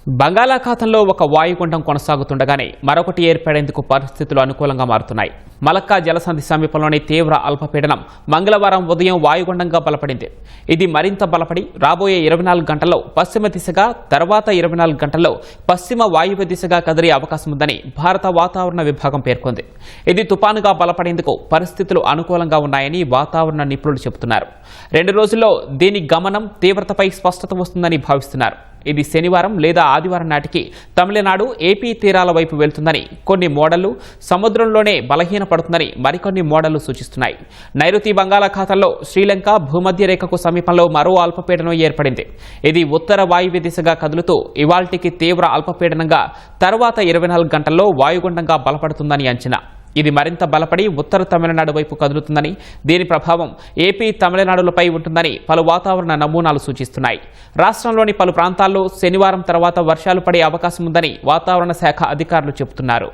బంగాళాఖాతంలో ఒక వాయుగుండం కొనసాగుతుండగానే మరొకటి ఏర్పడేందుకు పరిస్థితులు అనుకూలంగా మారుతున్నాయి. మలక్కా జలసంధి సమీపంలోని తీవ్ర అల్పపీడనం మంగళవారం ఉదయం వాయుగుండంగా బలపడింది. ఇది మరింత బలపడి రాబోయే 24 గంటల్లో పశ్చిమ దిశగా, తర్వాత 24 గంటల్లో పశ్చిమ వాయువ్య దిశగా కదిలే అవకాశం ఉందని భారత వాతావరణ విభాగం పేర్కొంది. ఇది తుపానుగా బలపడేందుకు పరిస్థితులు అనుకూలంగా ఉన్నాయని వాతావరణ నిపుణులు చెబుతున్నారు. 2 రోజుల్లో దీని గమనం, తీవ్రతపై స్పష్టత వస్తుందని భావిస్తున్నారు. ఇది శనివారం లేదా ఆదివారం నాటికి తమిళనాడు, ఏపీ తీరాల వైపు వెళ్తుందని కొన్ని మోడళ్లు, సముద్రంలోనే బలహీనపడుతుందని మరికొన్ని మోడళ్లు సూచిస్తున్నాయి. నైరుతి బంగాళాఖాతంలో శ్రీలంక భూమధ్య రేఖకు సమీపంలో మరో అల్పపీడనం ఏర్పడింది. ఇది ఉత్తర వాయువ్య దిశగా కదులుతూ ఇవాల్టికి తీవ్ర అల్పపీడనంగా, తర్వాత 24 గంటల్లో వాయుగుండంగా బలపడుతుందని అంచనా. ఇది మరింత బలపడి ఉత్తర తమిళనాడు వైపు కదులుతుందని, దీని ప్రభావం ఏపీ, తమిళనాడులపై ఉంటుందని పలు వాతావరణ నమూనాలు సూచిస్తున్నాయి. రాష్ట్రంలోని పలు ప్రాంతాల్లో శనివారం తర్వాత వర్షాలు పడే అవకాశం ఉందని వాతావరణ శాఖ అధికారులు చెబుతున్నారు.